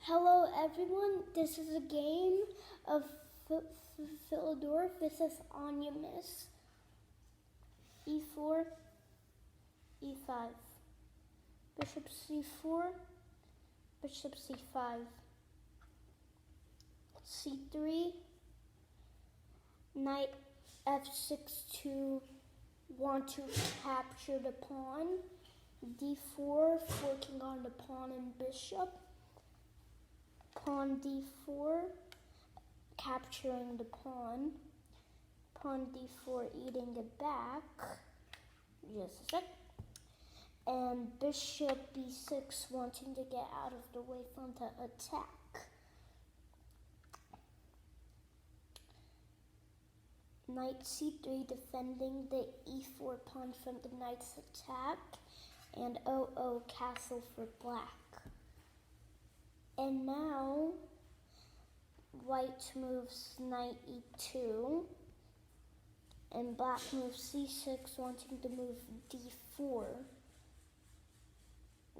Hello everyone, this is a game of Philidor. This is on your miss. E4, E5. Bishop C4, Bishop C5. C3, Knight F6 to want to capture the pawn. D4, forking on the pawn and bishop. Pawn D4, capturing the pawn. Pawn D4, eating it back. Just a sec. And Bishop B6, wanting to get out of the way from the attack. Knight C3, defending the E4 pawn from the knight's attack. And castle for black. And now, white moves Knight E2, and black moves C6, wanting to move D4.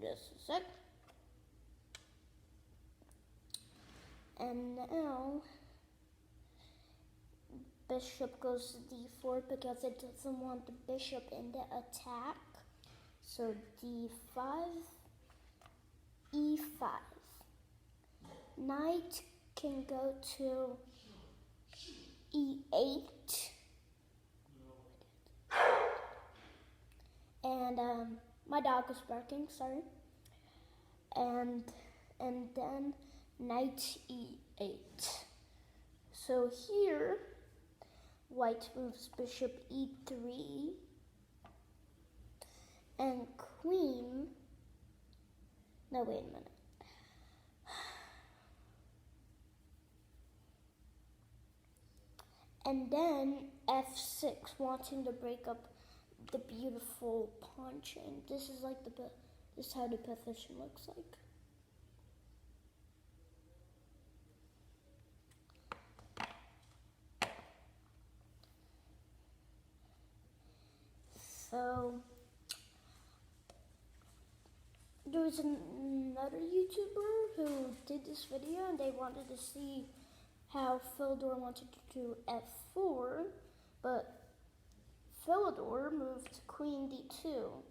Just a sec. And now, bishop goes to D4 because it doesn't want the bishop in the attack. So D5, E5. Knight can go to E8, and my dog is barking. Sorry. And then Knight E8. So here, white moves Bishop E3, and Queen. No, wait a minute. And then F6, wanting to break up the beautiful pawn chain. This is how the position looks like. So there was another YouTuber who did this video, and they wanted to see how Philidor wanted to do F4, but Philidor moved Queen D2.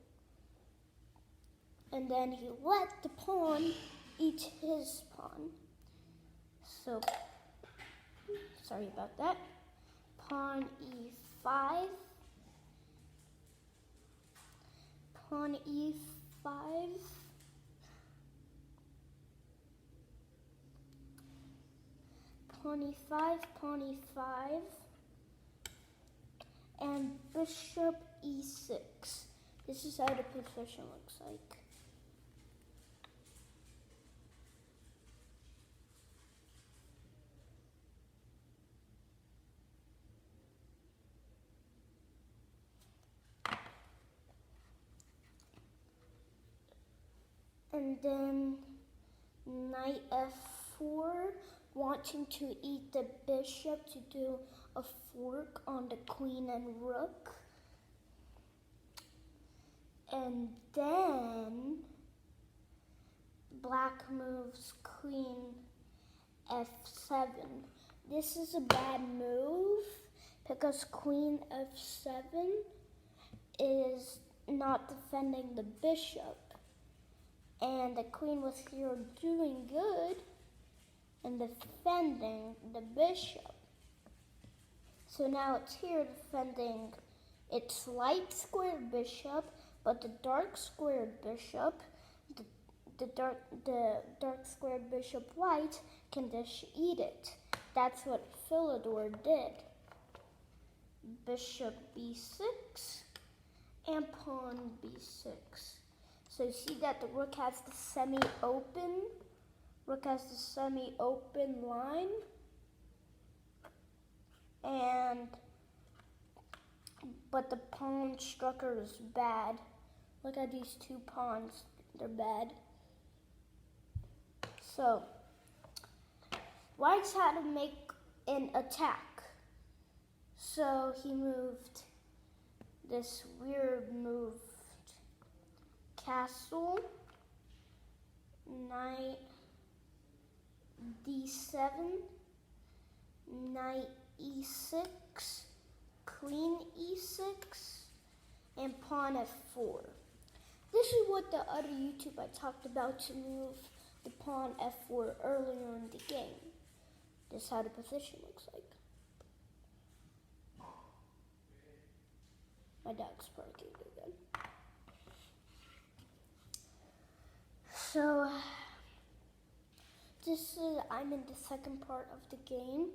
And then he let the pawn eat his pawn. So, sorry about that. Pawn E5. Pawn E5. Pawn E5, pawn E5, and bishop E6. This is how the position looks like. And then Knight F4, wanting to eat the bishop to do a fork on the queen and rook. And then black moves Queen F7. This is a bad move because Queen F7 is not defending the bishop. And the queen was here doing good and defending the bishop. So now it's here defending its light squared bishop, but the dark squared bishop, the dark squared bishop white can just eat it. That's what Philidor did. Bishop B6 and pawn B6. So you see that the rook has the semi-open line, but the pawn structure is bad. Look at these two pawns, they're bad. So white's had to make an attack. So he moved this weird move. Castle, knight, d7, knight e6, queen e6, and pawn f4. This is what the other YouTube I talked about to move the pawn f4 earlier in the game. This is how the position looks like. My dog's barking again. So, I'm in the second part of the game,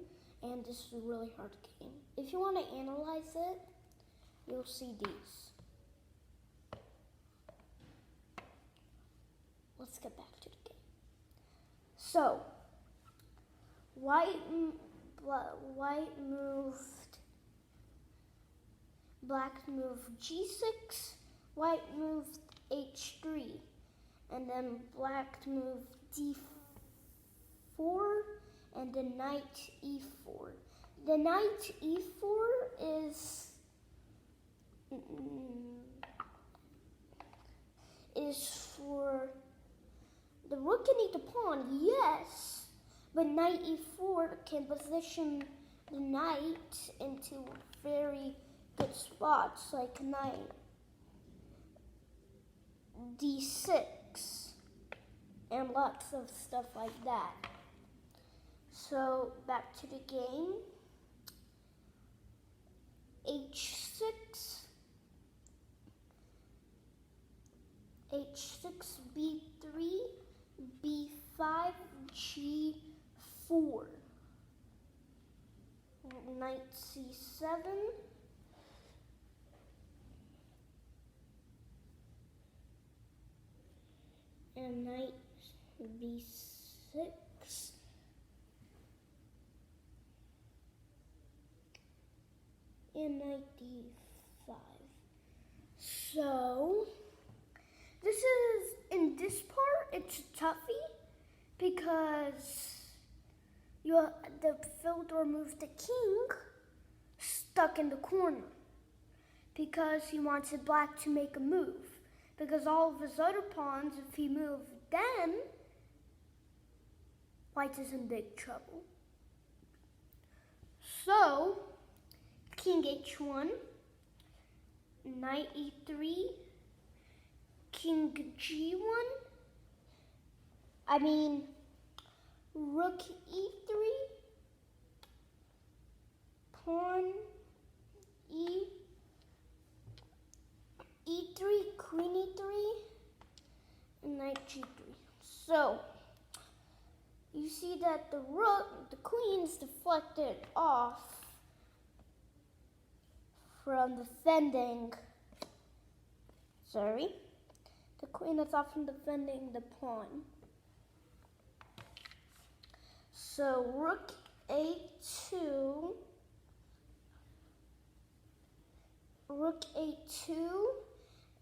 and this is a really hard game. If you want to analyze it, you'll see these. Let's get back to the game. So, black moved g6, white moved h3, and then black moved d4, and the knight e4. The knight e4 is for the rook can eat the pawn, yes, but knight e4 can position the knight into very good spots, like knight d6 and lots of stuff like that. So back to the game. h6, b3, b5, g4, knight c7, and knight b6, and knight d5. So in this part, it's toughy because the Philidor moved the king stuck in the corner because he wanted black to make a move. Because all of his other pawns, if he moved them, white is in big trouble. So, king h1, knight e3, king g1, rook e3, pawn e3, queen e3, and knight g3. So, you see that the queen is deflected off from defending, the queen is off from defending the pawn. So rook a2,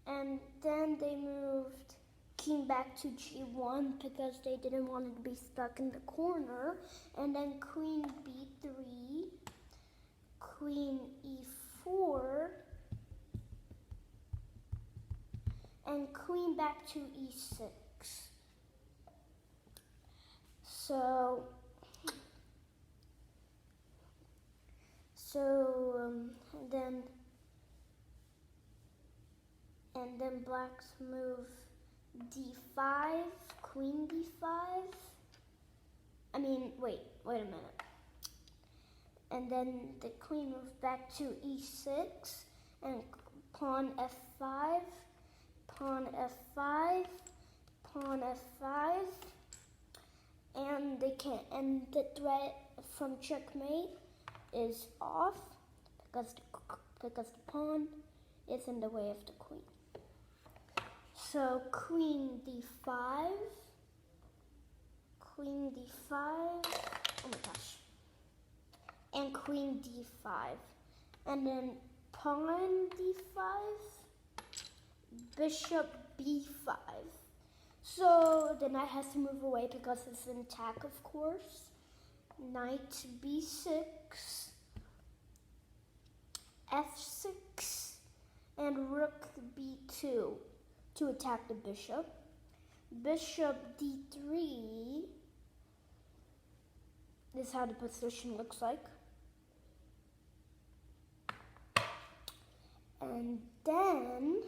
and then they moved king back to g1 because they didn't want it to be stuck in the corner, and then queen b3, queen e4, and queen back to e6. And then blacks move d5, queen d5. Wait a minute. And then the queen moves back to e6, and pawn f5, pawn f5, pawn f5, and the threat from checkmate is off because the pawn is in the way of the queen. So queen d5, oh my gosh, and queen d5, and then pawn d5, bishop b5. So the knight has to move away because it's an attack, of course. Knight b6, f6, and rook b2 to attack the bishop. Bishop d3, This is how the position looks like. And then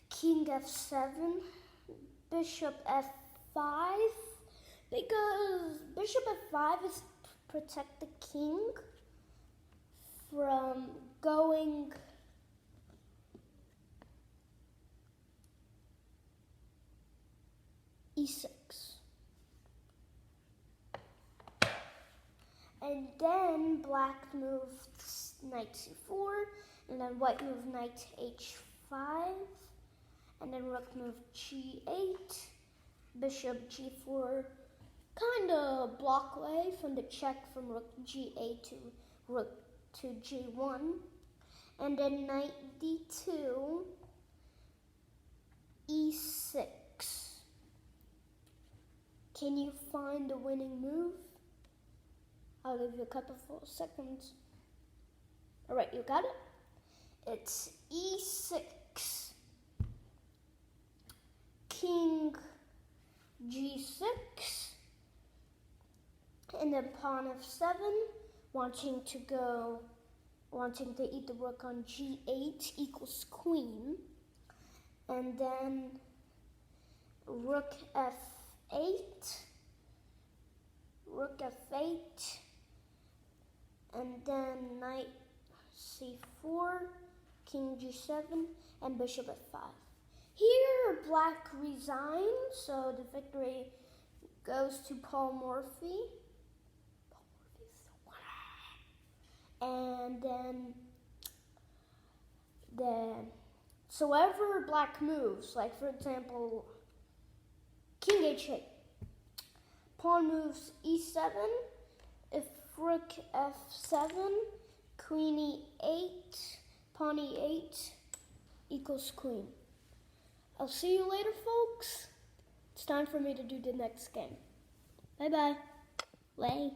king f7, bishop f5, because bishop f5 is to protect the king from going e6. And then black moves knight c4, and then white moves knight h5, and then rook moves g8, bishop g4, kind of block way from the check from rook g8 to rook to g1, and then knight d2, e6. Can you find the winning move? I'll give you a couple of seconds. All right, you got it? It's e6, king g6, and then pawn f7, wanting to eat the rook on g8 equals queen, and then rook f8, and then knight c4, king g7, and bishop f5. Here, black resigns, so the victory goes to Paul Morphy. And then so wherever black moves, like for example, king h8, pawn moves e7, if rook f7, queen e8, pawn e8 equals queen. I'll see you later, folks. It's time for me to do the next game. Bye-bye. Lay.